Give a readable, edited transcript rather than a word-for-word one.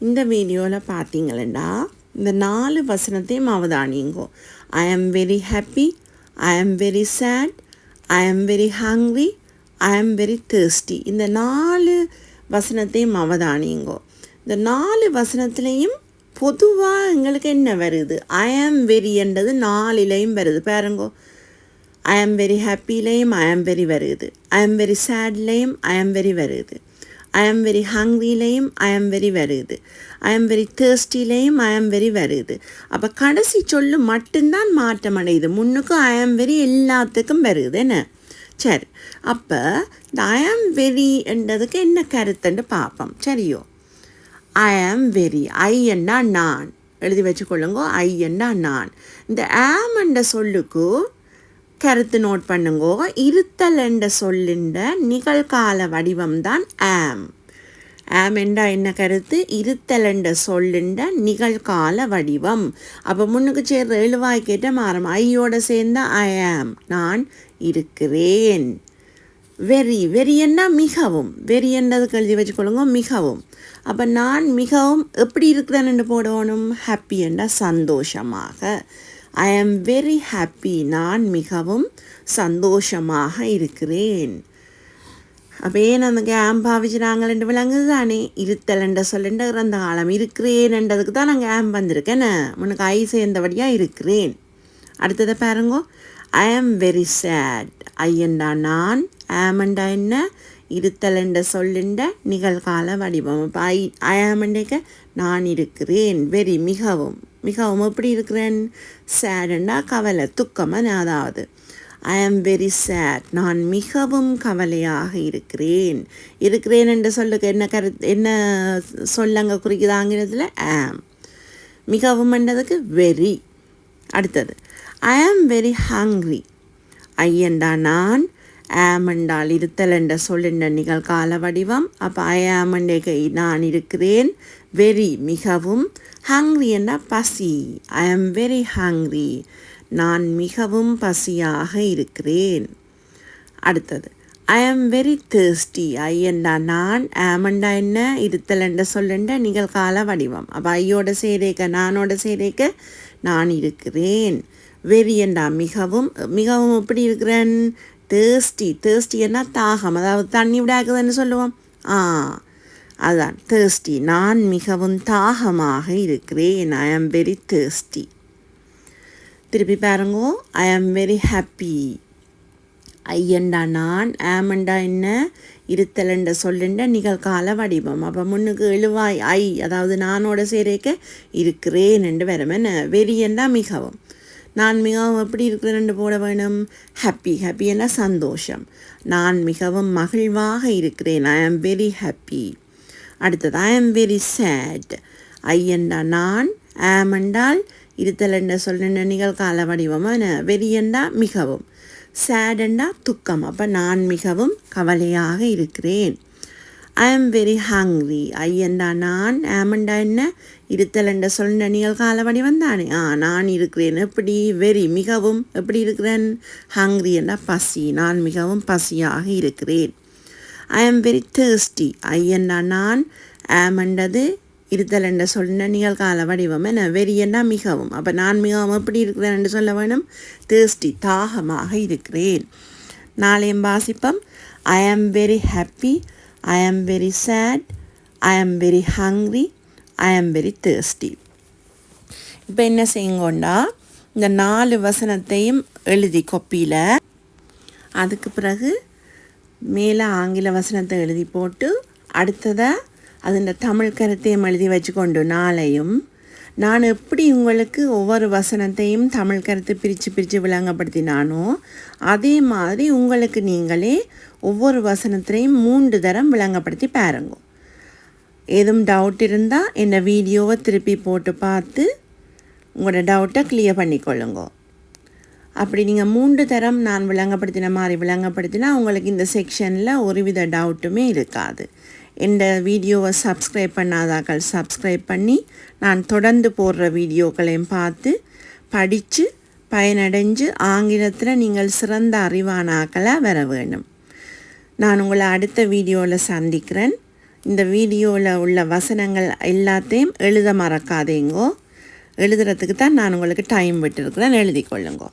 இந்த வீடியோவில் பார்த்தீங்களா இந்த 4 வசனத்தையும் அவதானிங்கோ. ஐ am very happy, I am very sad, I am very hungry, I am very thirsty. இந்த 4 வசனத்தையும் அவதானிங்கோ. இந்த 4 வசனத்துலேயும் பொதுவாக எங்களுக்கு என்ன வருது? ஐ ஆம் வெரி என்றது 4லையும் வருது பாருங்கோ. ஐ am very ஹாப்பிலையும் I am very வருது, ஐ am very சேட்லேயும் I am very வருது, ஐ am very ஹங்க்ரிலையும் I am very வருது, ஐ am very thirstyலையும் I am very வருது. அப்போ கடைசி சொல்லு மட்டும்தான் மாற்றம் அடையுது, முன்னுக்கும் ஐ ஆம் வெரி எல்லாத்துக்கும் வருது என்ன. சரி, அப்போ இந்த ஐ ஆம் வெரி என்றதுக்கு என்ன கருத்துன்னு பார்ப்போம். சரியோ, ஐ ஆம் வெரி, ஐ என்றா நான், எழுதி வச்சுக்கொள்ளுங்க. ஐ என்றா நான். இந்த ஆம் என்ற சொல்லுக்கு கருத்து நோட் பண்ணுங்கோ. இருத்தல் என்ற சொல்லுண்ட நிகழ்கால வடிவம் தான் ஆம். ஆம் என்றா என்ன கருத்து? இருத்தல் என்ற சொல்லுண்ட நிகழ்கால வடிவம். அப்போ முன்னுக்கு சேர்ற எழுவாய் கேட்ட மாறும். ஐயோட சேர்ந்த ஐ ஆம், நான் இருக்கிறேன். வெரி, வெரி என்ன மிகவும், வெரி என்றதுக்கு எழுதி வச்சுக்கொள்ளுங்க மிகவும். அப்போ நான் மிகவும் எப்படி இருக்கிறேன்னு போடணும்? ஹாப்பி என்ற சந்தோஷமாக. ஐ ஆம் வெரி ஹாப்பி, நான் மிகவும் சந்தோஷமாக இருக்கிறேன். அப்போ ஏன் அந்த ஆம் பாவிச்சுனாங்கள்ண்டு விளங்குது தானே. இருத்தல் என்ற சொல்லுண்ட இறந்த காலம், இருக்கிறேன் என்றதுக்கு தான் நாங்கள் ஆம் வந்திருக்கேன்னு. உனக்கு ஐ சேர்ந்தபடியாக இருக்கிறேன். அடுத்ததை பாருங்கோ. ஐ ஆம் வெரி சேட், ஐ என்றா நான், ஆம் என்றா என்ன? இருத்தல் என்ற சொல்லுண்ட நிகழ்கால வடிவம். இப்போ ஐ ஆம் என்றைக்க நான் இருக்கிறேன். வெரி மிகவும், மிகவும் எப்படி இருக்கிறேன்? சேடுண்டா கவலை, துக்கமாக. அதாவது ஐ ஆம் வெரி சேட், நான் மிகவும் கவலையாக இருக்கிறேன். இருக்கிறேன் என்று சொல்லுக்கு என்ன கருத்து, என்ன சொல்லங்க குறிக்குதாங்கிறதுல ஆம். மிகவும் என்றதுக்கு வெரி. அடுத்தது ஐ ஆம் வெரி ஹங்க்ரி, ஐ என்றா நான், ஆம் என்றால் இருத்தல் என்ற சொல்லுண்ட நிகழ்கால வடிவம். அப்போ ஐ ஆம் என்றைக்கு நான் இருக்கிறேன், வெரி மிகவும், ஹங்க்ரி என்றால் பசி, ஐ ஆம் வெரி ஹங்க்ரி, நான் மிகவும் பசியாக இருக்கிறேன். அடுத்தது ஐ ஆம் வெரி thirsty, ஐ என்றா நான், ஆம் என்றா என்ன? இருத்தல் என்ற சொல்லுண்ட நிகழ்கால வடிவம். அப்போ ஐயோட சேரேக்க நானோட சேரேக்க நான் இருக்கிறேன். வெரி என்றா மிகவும், மிகவும் எப்படி இருக்கிறேன்? thirsty, thirsty என்ன? தாகம், அதாவது தண்ணி விடாக்குதுன்னு சொல்லுவோம். அதுதான் thirsty, நான் மிகவும் தாகமாக இருக்கிறேன். ஐ ஆம் வெரி thirsty. திருப்பி பாருங்கோ. ஐ ஆம் வெரி ஹாப்பி, ஐ என்றா நான், ஆம் என்றா என்ன? இருத்தல் என்ற சொல்லுண்ட நிகழ்கால வடிவம். அப்போ முன்னுக்கு எழுவாய் ஐ, அதாவது நானோட சேரேக்க இருக்கிறேன் என்று வரும் என்ன. வெரி என்றா மிகவும், நான் மிகவும் எப்படி இருக்கிறேன் போட வேணும்? ஹாப்பி, ஹாப்பி என்ன? சந்தோஷம், நான் மிகவும் மகிழ்வாக இருக்கிறேன். ஐ ஆம் வெரி ஹாப்பி. அடுத்தது ஐ ஆம் வெரி சேட், ஐ என்றா நான், ஆம் என்றால் இருத்தல் என்ற சொல்லுண்ட நிகழ்கால வடிவமான, வெரி என்றா மிகவும், சேட் என்றா துக்கம். அப்போ நான் மிகவும் கவலையாக இருக்கிறேன். ஐ ஆம் வெரி ஹங்க்ரி, ஐ என்றா நான், ஆம் என்றா என்ன? இருத்தல் என்ற சொல்லுண்ட நிகழ்கால வடிவம் தானே. நான் இருக்கிறேன் எப்படி? வெரி மிகவும், எப்படி இருக்கிறேன்? ஹங்க்ரி என்றா பசி, நான் மிகவும் பசியாக இருக்கிறேன். ஐ ஆம் வெரி thirsty, ஐ என்றா நான், ஆம் என்றது இருத்தல் என்ற சொல்லுண்ட நிகழ்கால வடிவம் என்ன? வெரி என்றா மிகவும். அப்போ நான் மிகவும் எப்படி இருக்கிறேன் என்று சொல்ல வேணும்? thirsty, தாகமாக இருக்கிறேன். நாளையும் வாசிப்போம். I am very happy, I am very sad, I am very hungry, I am very thirsty. இப்போ என்ன செய்யுங்கோண்டா, இந்த 4 வசனத்தையும் எழுதி கொப்பியில், அதுக்கு பிறகு மேலே ஆங்கில வசனத்தை எழுதி போட்டு, அடுத்ததாக அது தமிழ் கருத்தையும் எழுதி வச்சுக்கொண்டு நாளையும் நான் எப்படி உங்களுக்கு ஒவ்வொரு வசனத்தையும் தமிழ் கருத்து பிரித்து விளங்கப்படுத்தினானோ அதே மாதிரி உங்களுக்கு நீங்களே ஒவ்வொரு வசனத்தையும் 3 தரம் விளங்கப்படுத்தி பாருங்க. ஏதும் டவுட் இருந்தால் என்ன வீடியோவை திருப்பி போட்டு பார்த்து உங்களோட டவுட்டை கிளியர் பண்ணிக்கொள்ளுங்க. அப்படி நீங்கள் 3 தரம் நான் விளங்கப்படுத்தின மாதிரி விளங்கப்படுத்தினா உங்களுக்கு இந்த செக்ஷனில் ஒருவித டவுட்டுமே இருக்காது. இந்த வீடியோவை சப்ஸ்கிரைப் பண்ணாதாக்கள் சப்ஸ்கிரைப் பண்ணி நான் தொடர்ந்து போடுற வீடியோக்களையும் பார்த்து படித்து பயனடைஞ்சு ஆங்கிலத்தில் நீங்கள் சிறந்த அறிவானாக்களாக வர வேணும். நான் உங்களை அடுத்த வீடியோவில் சந்திக்கிறேன். இந்த வீடியோவில் உள்ள வசனங்கள் எல்லாத்தையும் எழுத மறக்காதேங்கோ. எழுதுறதுக்கு தான் நான் உங்களுக்கு டைம் விட்டுருக்குறேன், எழுதிக்கொள்ளுங்கோ.